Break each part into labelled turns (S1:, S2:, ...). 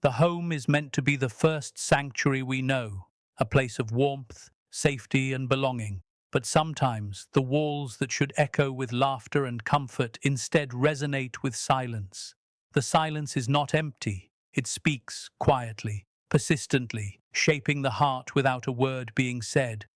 S1: The home is meant to be the first sanctuary we know, a place of warmth, safety, and belonging. But sometimes the walls that should echo with laughter and comfort instead resonate with silence. The silence is not empty, it speaks quietly, persistently, shaping the heart without a word being said.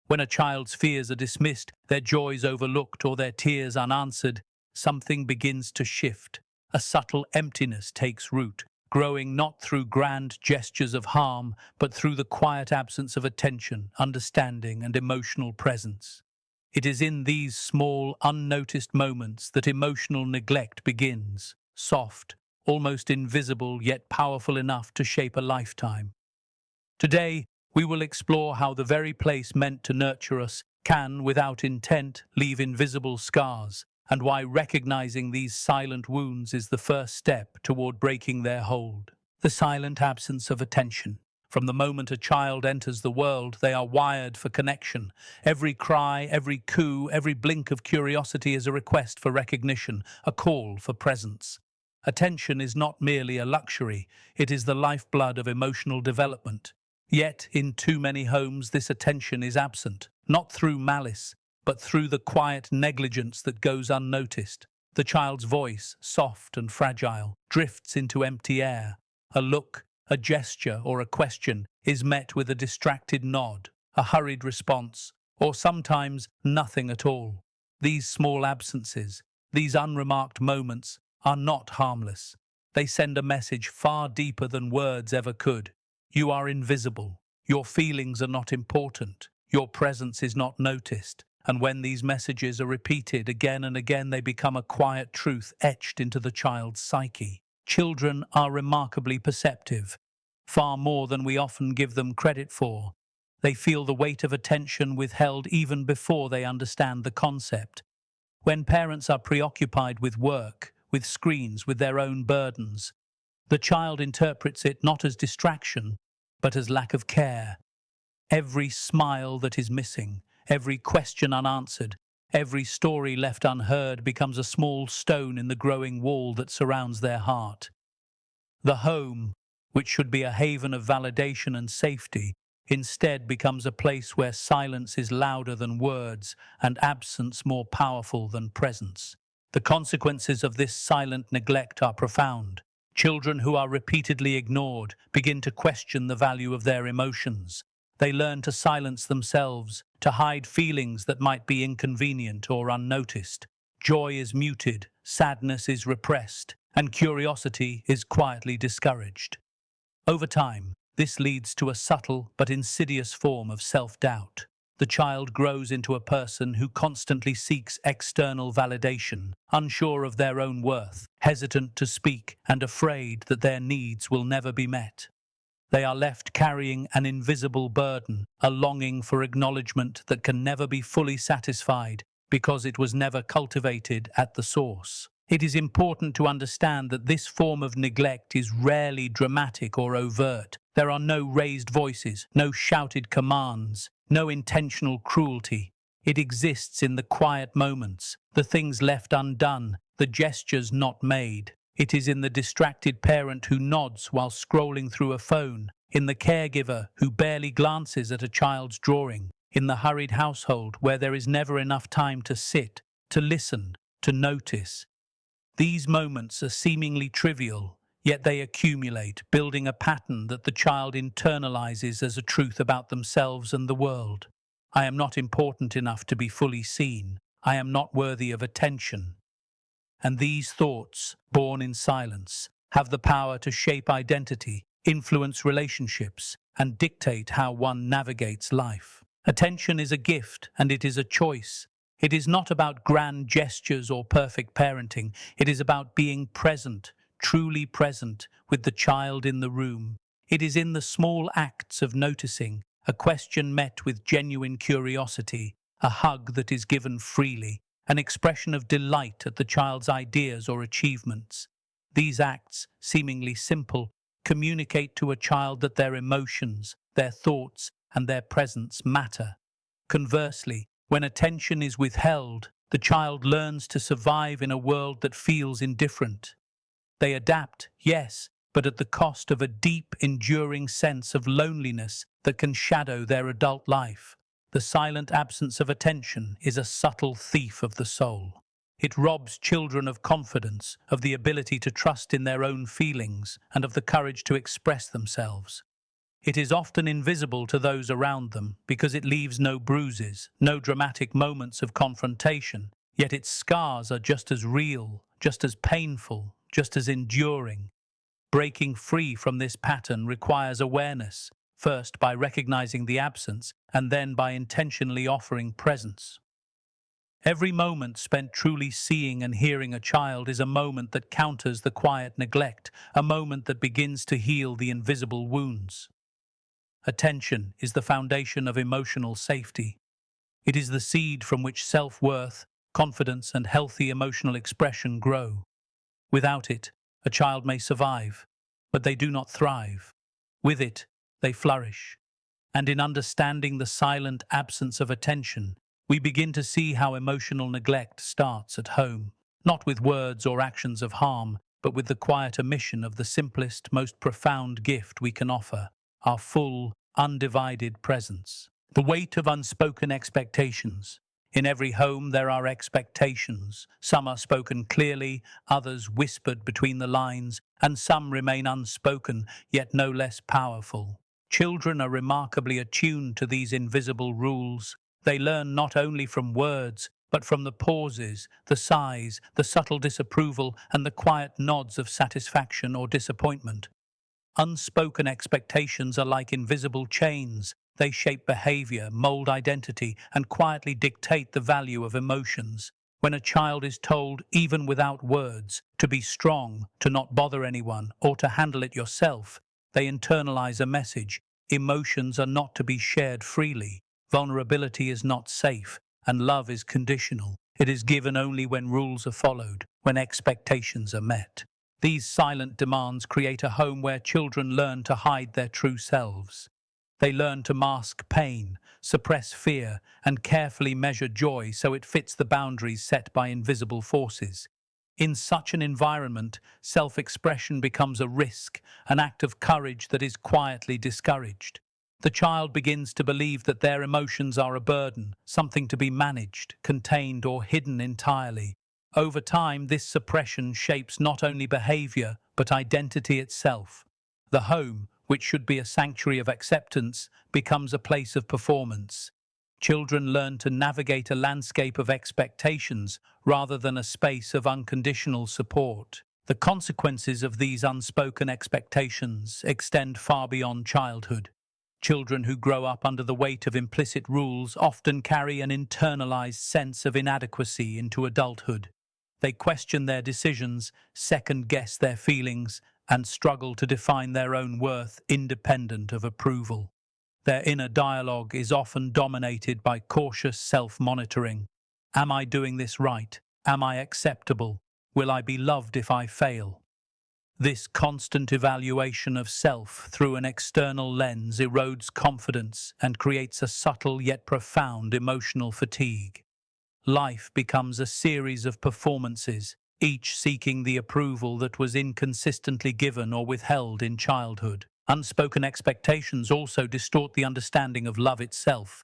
S1: When a child's fears are dismissed, their joys overlooked, or their tears unanswered, something begins to shift. A subtle emptiness takes root, growing not through grand gestures of harm, but through the quiet absence of attention, understanding, and emotional presence. It is in these small, unnoticed moments that emotional neglect begins, soft, almost invisible, yet powerful enough to shape a lifetime. Today, we will explore how the very place meant to nurture us can, without intent, leave invisible scars, and why recognizing these silent wounds is the first step toward breaking their hold. The silent absence of attention. From the moment a child enters the world, they are wired for connection. Every cry, every coo, every blink of curiosity is a request for recognition, a call for presence. Attention is not merely a luxury, it is the lifeblood of emotional development. Yet, in too many homes, this attention is absent, not through malice, but through the quiet negligence that goes unnoticed. The child's voice, soft and fragile, drifts into empty air. A look, a gesture, or a question is met with a distracted nod, a hurried response, or sometimes nothing at all. These small absences, these unremarked moments, are not harmless. They send a message far deeper than words ever could. You are invisible. Your feelings are not important. Your presence is not noticed. And when these messages are repeated again and again, they become a quiet truth etched into the child's psyche. Children are remarkably perceptive, far more than we often give them credit for. They feel the weight of attention withheld even before they understand the concept. When parents are preoccupied with work, with screens, with their own burdens, the child interprets it not as distraction, but as lack of care. Every smile that is missing, every question unanswered, every story left unheard becomes a small stone in the growing wall that surrounds their heart. The home, which should be a haven of validation and safety, instead becomes a place where silence is louder than words and absence more powerful than presence. The consequences of this silent neglect are profound. Children who are repeatedly ignored begin to question the value of their emotions. They learn to silence themselves, to hide feelings that might be inconvenient or unnoticed. Joy is muted, sadness is repressed, and curiosity is quietly discouraged. Over time, this leads to a subtle but insidious form of self-doubt. The child grows into a person who constantly seeks external validation, unsure of their own worth, hesitant to speak, and afraid that their needs will never be met. They are left carrying an invisible burden, a longing for acknowledgement that can never be fully satisfied because it was never cultivated at the source. It is important to understand that this form of neglect is rarely dramatic or overt. There are no raised voices, no shouted commands, no intentional cruelty. It exists in the quiet moments, the things left undone, the gestures not made. It is in the distracted parent who nods while scrolling through a phone, in the caregiver who barely glances at a child's drawing, in the hurried household where there is never enough time to sit, to listen, to notice. These moments are seemingly trivial, yet they accumulate, building a pattern that the child internalizes as a truth about themselves and the world. I am not important enough to be fully seen. I am not worthy of attention. And these thoughts, born in silence, have the power to shape identity, influence relationships, and dictate how one navigates life. Attention is a gift, and it is a choice. It is not about grand gestures or perfect parenting. It is about being present, truly present, with the child in the room. It is in the small acts of noticing, a question met with genuine curiosity, a hug that is given freely, an expression of delight at the child's ideas or achievements. These acts, seemingly simple, communicate to a child that their emotions, their thoughts, and their presence matter. Conversely, when attention is withheld, the child learns to survive in a world that feels indifferent. They adapt, yes, but at the cost of a deep, enduring sense of loneliness that can shadow their adult life. The silent absence of attention is a subtle thief of the soul. It robs children of confidence, of the ability to trust in their own feelings, and of the courage to express themselves. It is often invisible to those around them because it leaves no bruises, no dramatic moments of confrontation, yet its scars are just as real, just as painful, just as enduring. Breaking free from this pattern requires awareness, first by recognizing the absence and then by intentionally offering presence. Every moment spent truly seeing and hearing a child is a moment that counters the quiet neglect, a moment that begins to heal the invisible wounds. Attention is the foundation of emotional safety. It is the seed from which self-worth, confidence, and healthy emotional expression grow. Without it, a child may survive, but they do not thrive. With it, they flourish. And in understanding the silent absence of attention, we begin to see how emotional neglect starts at home, not with words or actions of harm, but with the quiet omission of the simplest, most profound gift we can offer, our full, undivided presence. The weight of unspoken expectations. In every home there are expectations. Some are spoken clearly, others whispered between the lines, and some remain unspoken, yet no less powerful. Children are remarkably attuned to these invisible rules. They learn not only from words, but from the pauses, the sighs, the subtle disapproval, and the quiet nods of satisfaction or disappointment. Unspoken expectations are like invisible chains. They shape behavior, mold identity, and quietly dictate the value of emotions. When a child is told, even without words, to be strong, to not bother anyone, or to handle it yourself, they internalize a message. Emotions are not to be shared freely. Vulnerability is not safe, and love is conditional. It is given only when rules are followed, when expectations are met. These silent demands create a home where children learn to hide their true selves. They learn to mask pain, suppress fear, and carefully measure joy so it fits the boundaries set by invisible forces. In such an environment, self-expression becomes a risk, an act of courage that is quietly discouraged. The child begins to believe that their emotions are a burden, something to be managed, contained, or hidden entirely. Over time, this suppression shapes not only behavior, but identity itself. The home, which should be a sanctuary of acceptance, becomes a place of performance. Children learn to navigate a landscape of expectations rather than a space of unconditional support. The consequences of these unspoken expectations extend far beyond childhood. Children who grow up under the weight of implicit rules often carry an internalized sense of inadequacy into adulthood. They question their decisions, second-guess their feelings, and struggle to define their own worth independent of approval. Their inner dialogue is often dominated by cautious self-monitoring. Am I doing this right? Am I acceptable? Will I be loved if I fail? This constant evaluation of self through an external lens erodes confidence and creates a subtle yet profound emotional fatigue. Life becomes a series of performances, each seeking the approval that was inconsistently given or withheld in childhood. Unspoken expectations also distort the understanding of love itself.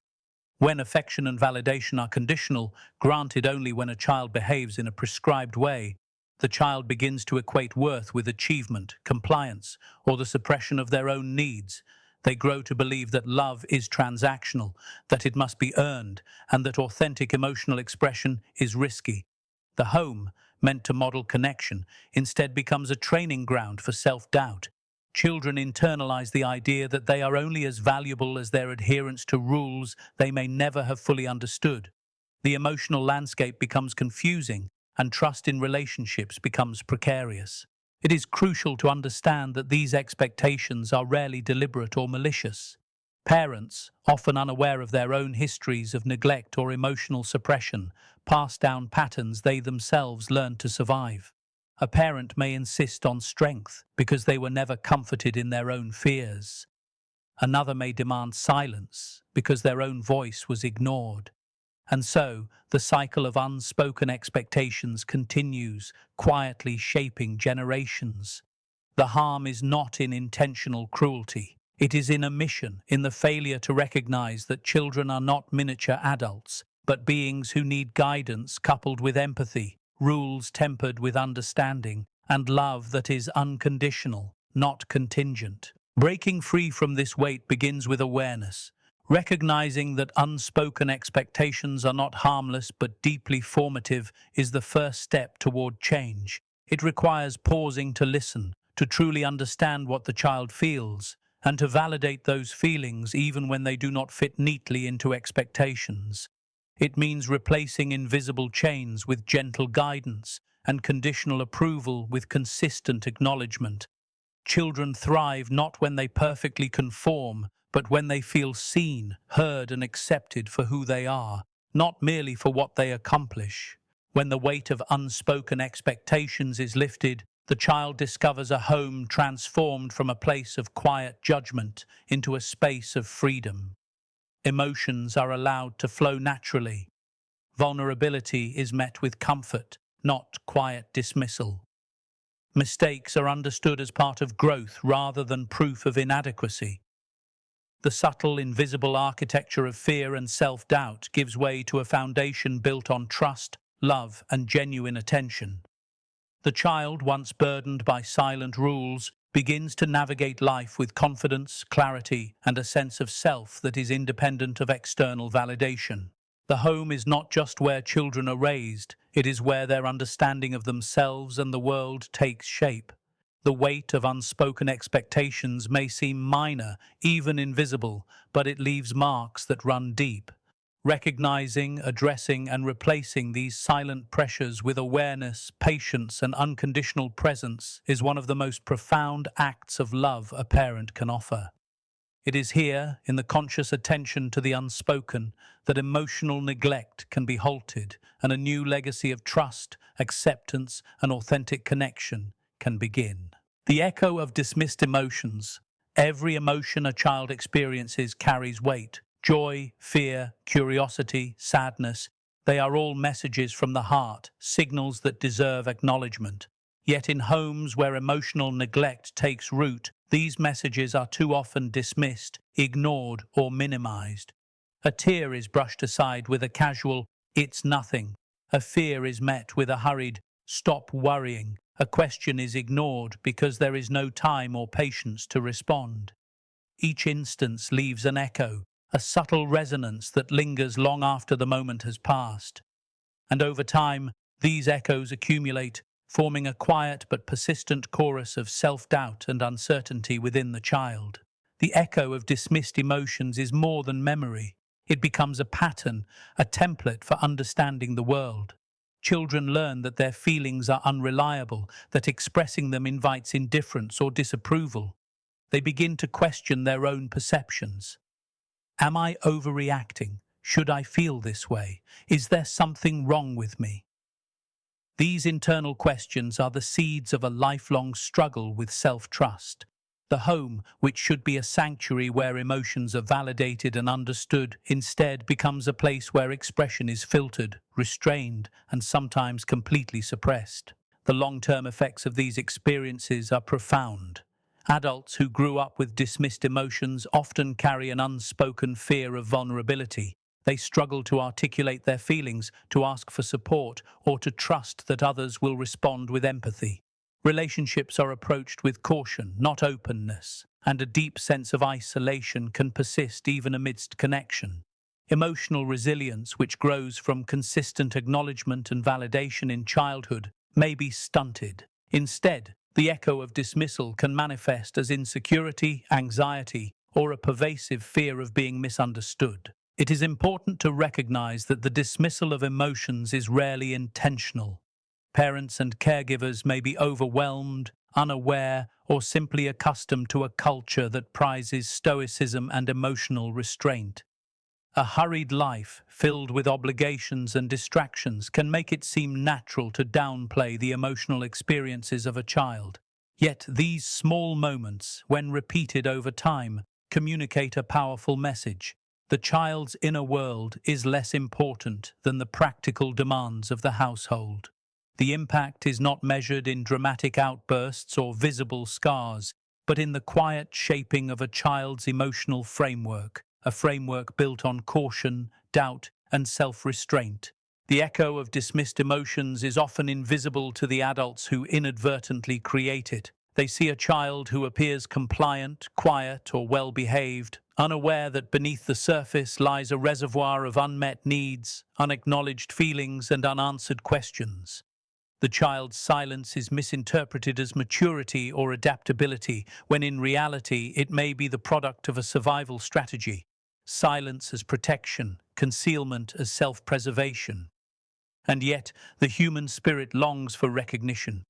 S1: When affection and validation are conditional, granted only when a child behaves in a prescribed way, the child begins to equate worth with achievement, compliance, or the suppression of their own needs. They grow to believe that love is transactional, that it must be earned, and that authentic emotional expression is risky. The home, meant to model connection, instead becomes a training ground for self-doubt. Children internalize the idea that they are only as valuable as their adherence to rules they may never have fully understood. The emotional landscape becomes confusing, and trust in relationships becomes precarious. It is crucial to understand that these expectations are rarely deliberate or malicious. Parents, often unaware of their own histories of neglect or emotional suppression, pass down patterns they themselves learned to survive. A parent may insist on strength because they were never comforted in their own fears. Another may demand silence because their own voice was ignored. And so, the cycle of unspoken expectations continues, quietly shaping generations. The harm is not in intentional cruelty. It is in omission, in the failure to recognize that children are not miniature adults, but beings who need guidance coupled with empathy, rules tempered with understanding, and love that is unconditional, not contingent. Breaking free from this weight begins with awareness, recognizing that unspoken expectations are not harmless but deeply formative is the first step toward change. It requires pausing to listen, to truly understand what the child feels, and to validate those feelings even when they do not fit neatly into expectations. It means replacing invisible chains with gentle guidance and conditional approval with consistent acknowledgement. Children thrive not when they perfectly conform, but when they feel seen, heard, and accepted for who they are, not merely for what they accomplish. When the weight of unspoken expectations is lifted, the child discovers a home transformed from a place of quiet judgment into a space of freedom. Emotions are allowed to flow naturally. Vulnerability is met with comfort, not quiet dismissal. Mistakes are understood as part of growth rather than proof of inadequacy. The subtle, invisible architecture of fear and self-doubt gives way to a foundation built on trust, love, and genuine attention. The child, once burdened by silent rules, begins to navigate life with confidence, clarity, and a sense of self that is independent of external validation. The home is not just where children are raised, it is where their understanding of themselves and the world takes shape. The weight of unspoken expectations may seem minor, even invisible, but it leaves marks that run deep. Recognizing, addressing, and replacing these silent pressures with awareness, patience, and unconditional presence is one of the most profound acts of love a parent can offer. It is here, in the conscious attention to the unspoken, that emotional neglect can be halted and a new legacy of trust, acceptance, and authentic connection can begin. The echo of dismissed emotions. Every emotion a child experiences carries weight. Joy, fear, curiosity, sadness, they are all messages from the heart, signals that deserve acknowledgement. Yet in homes where emotional neglect takes root, these messages are too often dismissed, ignored, or minimized. A tear is brushed aside with a casual, "It's nothing." A fear is met with a hurried, "Stop worrying." A question is ignored because there is no time or patience to respond. Each instance leaves an echo, a subtle resonance that lingers long after the moment has passed. And over time, these echoes accumulate, forming a quiet but persistent chorus of self-doubt and uncertainty within the child. The echo of dismissed emotions is more than memory. It becomes a pattern, a template for understanding the world. Children learn that their feelings are unreliable, that expressing them invites indifference or disapproval. They begin to question their own perceptions. Am I overreacting? Should I feel this way? Is there something wrong with me? These internal questions are the seeds of a lifelong struggle with self-trust. The home, which should be a sanctuary where emotions are validated and understood, instead becomes a place where expression is filtered, restrained, and sometimes completely suppressed. The long-term effects of these experiences are profound. Adults who grew up with dismissed emotions often carry an unspoken fear of vulnerability. They struggle to articulate their feelings, to ask for support, or to trust that others will respond with empathy. Relationships are approached with caution, not openness, and a deep sense of isolation can persist even amidst connection. Emotional resilience, which grows from consistent acknowledgement and validation in childhood, may be stunted. Instead, the echo of dismissal can manifest as insecurity, anxiety, or a pervasive fear of being misunderstood. It is important to recognize that the dismissal of emotions is rarely intentional. Parents and caregivers may be overwhelmed, unaware, or simply accustomed to a culture that prizes stoicism and emotional restraint. A hurried life, filled with obligations and distractions, can make it seem natural to downplay the emotional experiences of a child. Yet these small moments, when repeated over time, communicate a powerful message. The child's inner world is less important than the practical demands of the household. The impact is not measured in dramatic outbursts or visible scars, but in the quiet shaping of a child's emotional framework, a framework built on caution, doubt, and self-restraint. The echo of dismissed emotions is often invisible to the adults who inadvertently create it. They see a child who appears compliant, quiet, or well-behaved, unaware that beneath the surface lies a reservoir of unmet needs, unacknowledged feelings, and unanswered questions. The child's silence is misinterpreted as maturity or adaptability, when in reality it may be the product of a survival strategy. Silence as protection, concealment as self-preservation. And yet, the human spirit longs for recognition.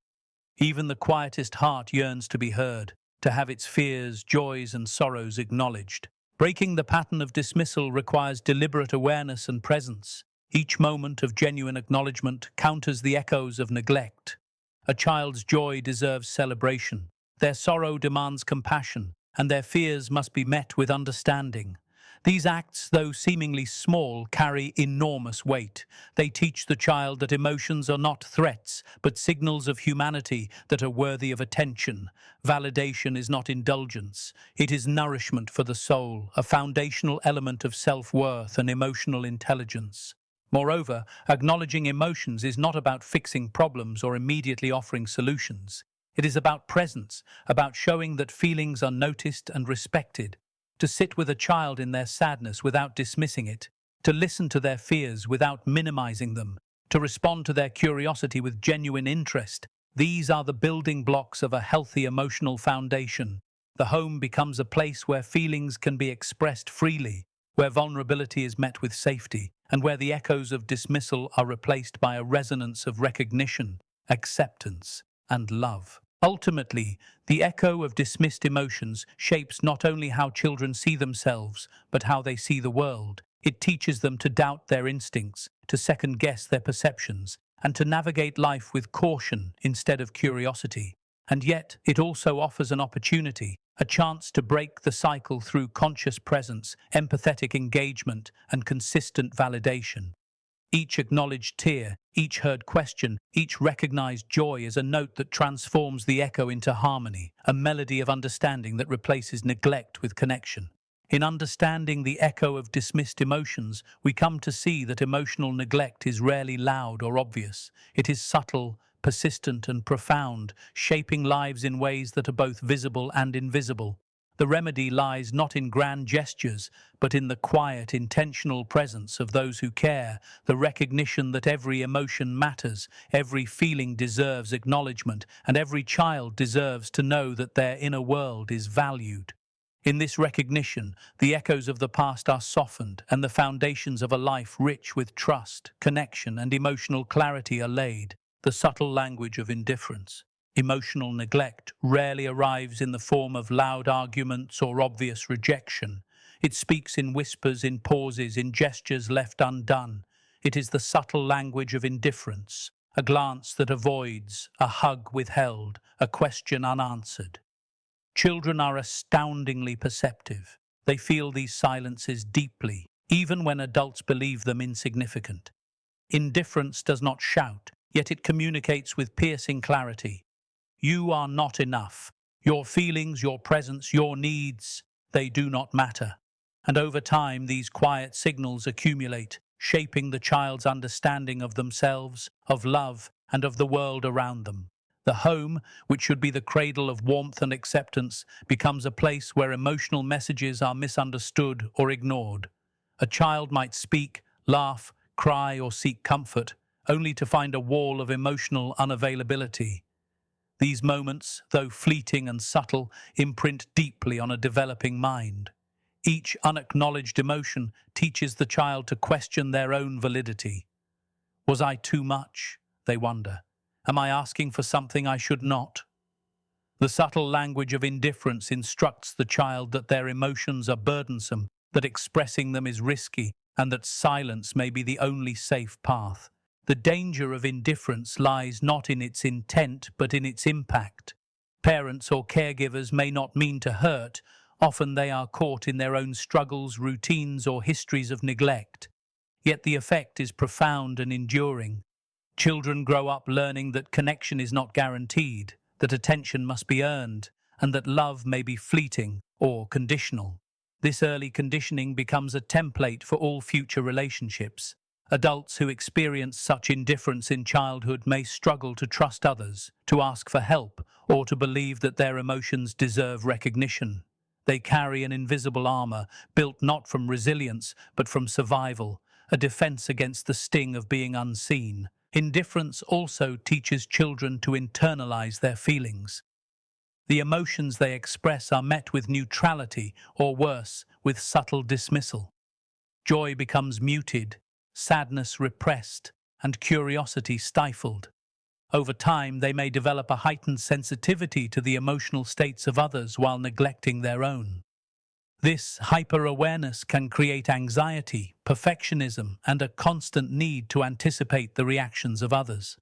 S1: Even the quietest heart yearns to be heard, to have its fears, joys, and sorrows acknowledged. Breaking the pattern of dismissal requires deliberate awareness and presence. Each moment of genuine acknowledgement counters the echoes of neglect. A child's joy deserves celebration. Their sorrow demands compassion, and their fears must be met with understanding. These acts, though seemingly small, carry enormous weight. They teach the child that emotions are not threats, but signals of humanity that are worthy of attention. Validation is not indulgence. It is nourishment for the soul, a foundational element of self-worth and emotional intelligence. Moreover, acknowledging emotions is not about fixing problems or immediately offering solutions. It is about presence, about showing that feelings are noticed and respected. To sit with a child in their sadness without dismissing it, to listen to their fears without minimizing them, to respond to their curiosity with genuine interest. These are the building blocks of a healthy emotional foundation. The home becomes a place where feelings can be expressed freely, where vulnerability is met with safety, and where the echoes of dismissal are replaced by a resonance of recognition, acceptance, and love. Ultimately, the echo of dismissed emotions shapes not only how children see themselves, but how they see the world. It teaches them to doubt their instincts, to second-guess their perceptions, and to navigate life with caution instead of curiosity. And yet, it also offers an opportunity, a chance to break the cycle through conscious presence, empathetic engagement, and consistent validation. Each acknowledged tear, each heard question, each recognized joy is a note that transforms the echo into harmony, a melody of understanding that replaces neglect with connection. In understanding the echo of dismissed emotions, we come to see that emotional neglect is rarely loud or obvious. It is subtle, persistent, and profound, shaping lives in ways that are both visible and invisible. The remedy lies not in grand gestures, but in the quiet, intentional presence of those who care, the recognition that every emotion matters, every feeling deserves acknowledgement, and every child deserves to know that their inner world is valued. In this recognition, the echoes of the past are softened, and the foundations of a life rich with trust, connection, and emotional clarity are laid. The subtle language of indifference. Emotional neglect rarely arrives in the form of loud arguments or obvious rejection. It speaks in whispers, in pauses, in gestures left undone. It is the subtle language of indifference, a glance that avoids, a hug withheld, a question unanswered. Children are astoundingly perceptive. They feel these silences deeply, even when adults believe them insignificant. Indifference does not shout, yet it communicates with piercing clarity. You are not enough. Your feelings, your presence, your needs, they do not matter. And over time, these quiet signals accumulate, shaping the child's understanding of themselves, of love, and of the world around them. The home, which should be the cradle of warmth and acceptance, becomes a place where emotional messages are misunderstood or ignored. A child might speak, laugh, cry, or seek comfort, only to find a wall of emotional unavailability. These moments, though fleeting and subtle, imprint deeply on a developing mind. Each unacknowledged emotion teaches the child to question their own validity. Was I too much? They wonder. Am I asking for something I should not? The subtle language of indifference instructs the child that their emotions are burdensome, that expressing them is risky, and that silence may be the only safe path. The danger of indifference lies not in its intent, but in its impact. Parents or caregivers may not mean to hurt. Often they are caught in their own struggles, routines, or histories of neglect. Yet the effect is profound and enduring. Children grow up learning that connection is not guaranteed, that attention must be earned, and that love may be fleeting or conditional. This early conditioning becomes a template for all future relationships. Adults who experience such indifference in childhood may struggle to trust others, to ask for help, or to believe that their emotions deserve recognition. They carry an invisible armor, built not from resilience, but from survival, a defense against the sting of being unseen. Indifference also teaches children to internalize their feelings. The emotions they express are met with neutrality, or worse, with subtle dismissal. Joy becomes muted, sadness repressed, and curiosity stifled. Over time, they may develop a heightened sensitivity to the emotional states of others while neglecting their own. This hyper-awareness can create anxiety, perfectionism, and a constant need to anticipate the reactions of others.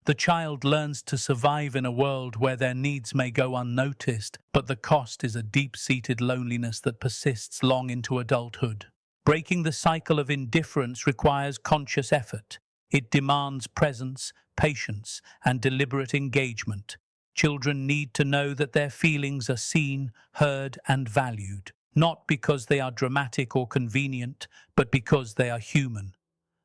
S1: The child learns to survive in a world where their needs may go unnoticed, but the cost is a deep-seated loneliness that persists long into adulthood. Breaking the cycle of indifference requires conscious effort. It demands presence, patience, and deliberate engagement. Children need to know that their feelings are seen, heard, and valued, not because they are dramatic or convenient, but because they are human.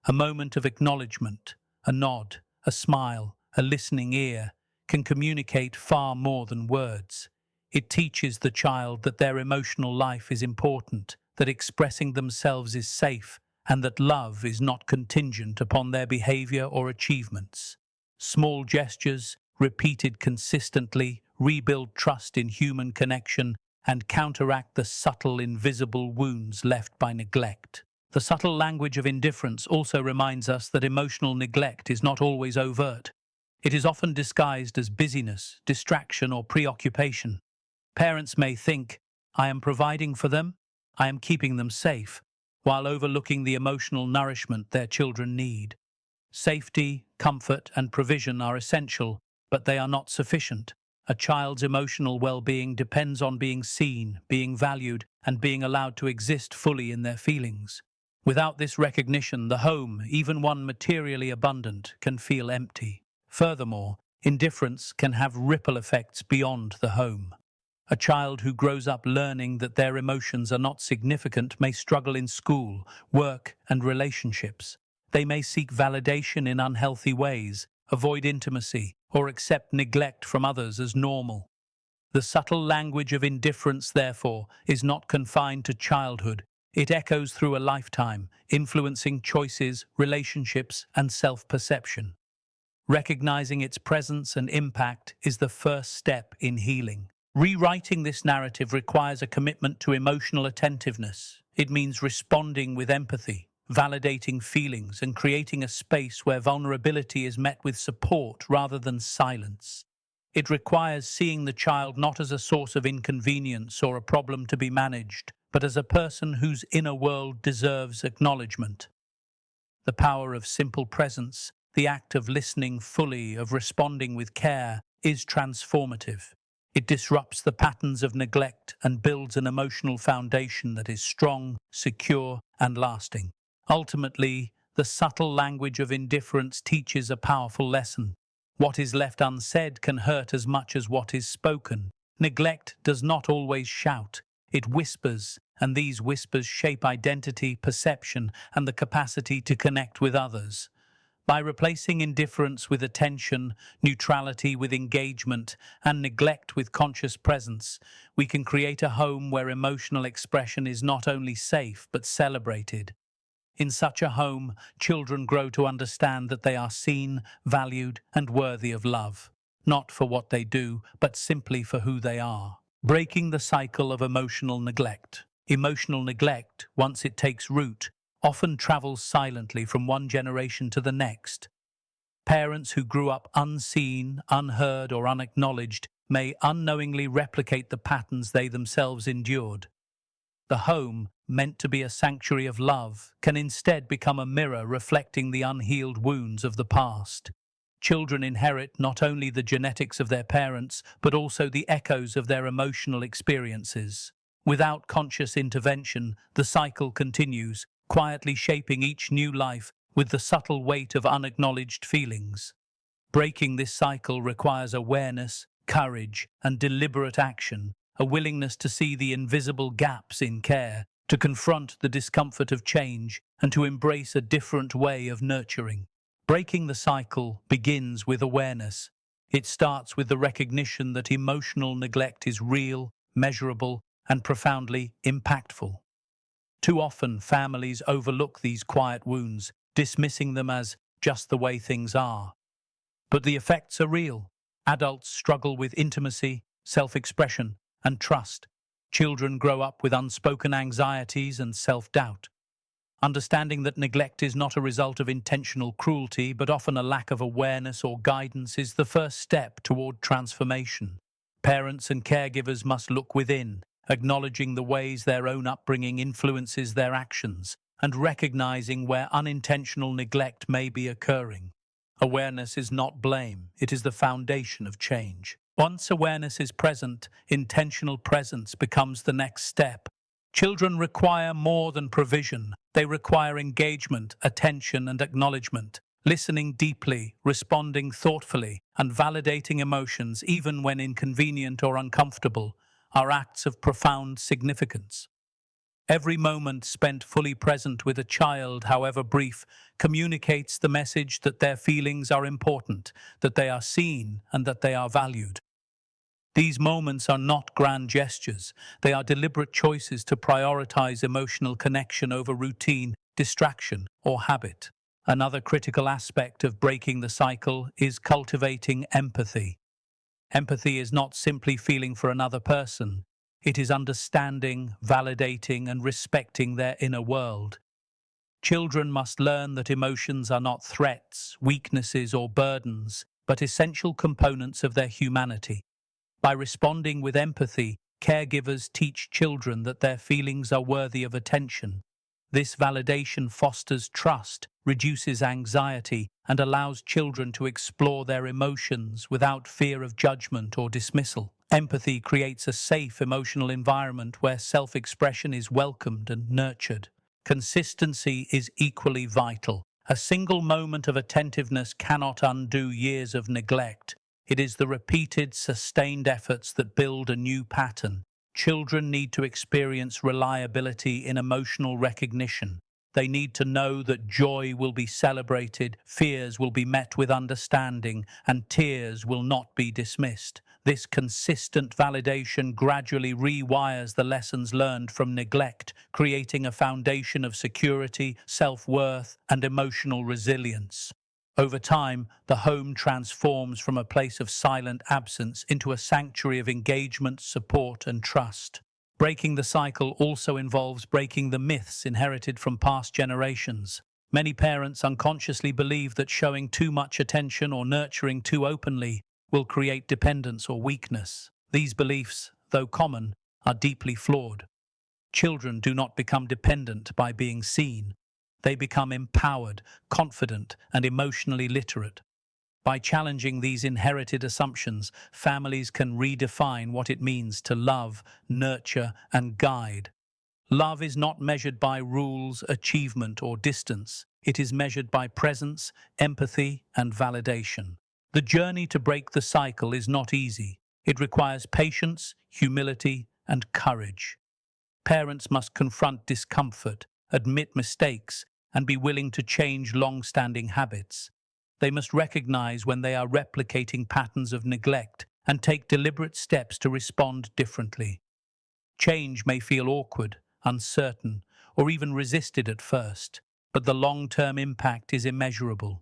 S1: A moment of acknowledgement, a nod, a smile, a listening ear, can communicate far more than words. It teaches the child that their emotional life is important, that expressing themselves is safe, and that love is not contingent upon their behavior or achievements. Small gestures, repeated consistently, rebuild trust in human connection and counteract the subtle, invisible wounds left by neglect. The subtle language of indifference also reminds us that emotional neglect is not always overt. It is often disguised as busyness, distraction, or preoccupation. Parents may think, "I am providing for them, I am keeping them safe," while overlooking the emotional nourishment their children need. Safety, comfort, and provision are essential, but they are not sufficient. A child's emotional well-being depends on being seen, being valued, and being allowed to exist fully in their feelings. Without this recognition, the home, even one materially abundant, can feel empty. Furthermore, indifference can have ripple effects beyond the home. A child who grows up learning that their emotions are not significant may struggle in school, work, and relationships. They may seek validation in unhealthy ways, avoid intimacy, or accept neglect from others as normal. The subtle language of indifference, therefore, is not confined to childhood. It echoes through a lifetime, influencing choices, relationships, and self-perception. Recognizing its presence and impact is the first step in healing. Rewriting this narrative requires a commitment to emotional attentiveness. It means responding with empathy, validating feelings, and creating a space where vulnerability is met with support rather than silence. It requires seeing the child not as a source of inconvenience or a problem to be managed, but as a person whose inner world deserves acknowledgement. The power of simple presence, the act of listening fully, of responding with care, is transformative. It disrupts the patterns of neglect and builds an emotional foundation that is strong, secure, and lasting. Ultimately, the subtle language of indifference teaches a powerful lesson. What is left unsaid can hurt as much as what is spoken. Neglect does not always shout. It whispers, and these whispers shape identity, perception, and the capacity to connect with others. By replacing indifference with attention, neutrality with engagement, and neglect with conscious presence, we can create a home where emotional expression is not only safe but celebrated. In such a home, children grow to understand that they are seen, valued, and worthy of love, not for what they do, but simply for who they are. Breaking the cycle of emotional neglect. Emotional neglect, once it takes root, often travels silently from one generation to the next. Parents who grew up unseen, unheard, or unacknowledged may unknowingly replicate the patterns they themselves endured. The home, meant to be a sanctuary of love, can instead become a mirror reflecting the unhealed wounds of the past. Children inherit not only the genetics of their parents, but also the echoes of their emotional experiences. Without conscious intervention, the cycle continues, quietly shaping each new life with the subtle weight of unacknowledged feelings. Breaking this cycle requires awareness, courage, and deliberate action, a willingness to see the invisible gaps in care, to confront the discomfort of change, and to embrace a different way of nurturing. Breaking the cycle begins with awareness. It starts with the recognition that emotional neglect is real, measurable, and profoundly impactful. Too often, families overlook these quiet wounds, dismissing them as just the way things are. But the effects are real. Adults struggle with intimacy, self-expression, and trust. Children grow up with unspoken anxieties and self-doubt. Understanding that neglect is not a result of intentional cruelty, but often a lack of awareness or guidance, is the first step toward transformation. Parents and caregivers must look within, acknowledging the ways their own upbringing influences their actions, and recognizing where unintentional neglect may be occurring. Awareness is not blame, it is the foundation of change. Once awareness is present, intentional presence becomes the next step. Children require more than provision. They require engagement, attention, and acknowledgement. Listening deeply, responding thoughtfully, and validating emotions, even when inconvenient or uncomfortable, are acts of profound significance. Every moment spent fully present with a child, however brief, communicates the message that their feelings are important, that they are seen, and that they are valued. These moments are not grand gestures. They are deliberate choices to prioritize emotional connection over routine, distraction, or habit. Another critical aspect of breaking the cycle is cultivating empathy. Empathy is not simply feeling for another person. It is understanding, validating, and respecting their inner world. Children must learn that emotions are not threats, weaknesses, or burdens, but essential components of their humanity. By responding with empathy, caregivers teach children that their feelings are worthy of attention. This validation fosters trust, reduces anxiety, and allows children to explore their emotions without fear of judgment or dismissal. Empathy creates a safe emotional environment where self-expression is welcomed and nurtured. Consistency is equally vital. A single moment of attentiveness cannot undo years of neglect. It is the repeated, sustained efforts that build a new pattern. Children need to experience reliability in emotional recognition. They need to know that joy will be celebrated, fears will be met with understanding, and tears will not be dismissed. This consistent validation gradually rewires the lessons learned from neglect, creating a foundation of security, self-worth, and emotional resilience. Over time, the home transforms from a place of silent absence into a sanctuary of engagement, support, and trust. Breaking the cycle also involves breaking the myths inherited from past generations. Many parents unconsciously believe that showing too much attention or nurturing too openly will create dependence or weakness. These beliefs, though common, are deeply flawed. Children do not become dependent by being seen. They become empowered, confident, and emotionally literate. By challenging these inherited assumptions, families can redefine what it means to love, nurture, and guide. Love is not measured by rules, achievement, or distance. It is measured by presence, empathy, and validation. The journey to break the cycle is not easy. It requires patience, humility, and courage. Parents must confront discomfort, admit mistakes, and be willing to change long-standing habits. They must recognize when they are replicating patterns of neglect and take deliberate steps to respond differently. Change may feel awkward, uncertain, or even resisted at first, but the long-term impact is immeasurable.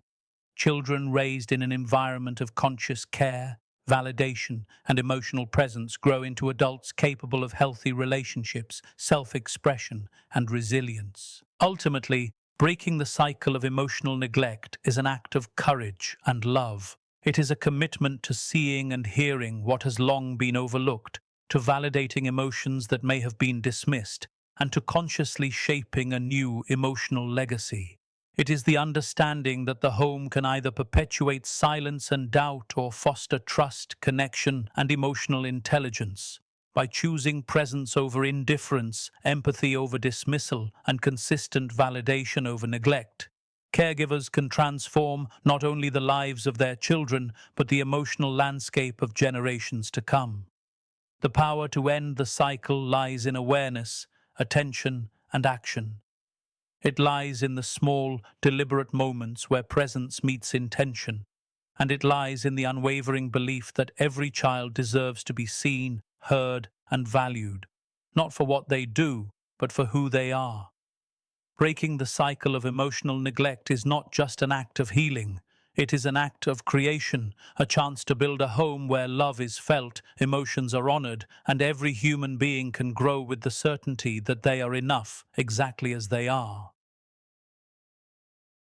S1: Children raised in an environment of conscious care, validation, and emotional presence grow into adults capable of healthy relationships, self-expression, and resilience. Ultimately, breaking the cycle of emotional neglect is an act of courage and love. It is a commitment to seeing and hearing what has long been overlooked, to validating emotions that may have been dismissed, and to consciously shaping a new emotional legacy. It is the understanding that the home can either perpetuate silence and doubt or foster trust, connection, and emotional intelligence. By choosing presence over indifference, empathy over dismissal, and consistent validation over neglect, Caregivers can transform not only the lives of their children, but the emotional landscape of generations to come. The power to end the cycle lies in awareness, attention, and action. It lies in the small, deliberate moments where presence meets intention, and it lies in the unwavering belief that every child deserves to be seen, heard, and valued, not for what they do, but for who they are. Breaking the cycle of emotional neglect is not just an act of healing. It is an act of creation, a chance to build a home where love is felt, emotions are honored, and every human being can grow with the certainty that they are enough exactly as they are.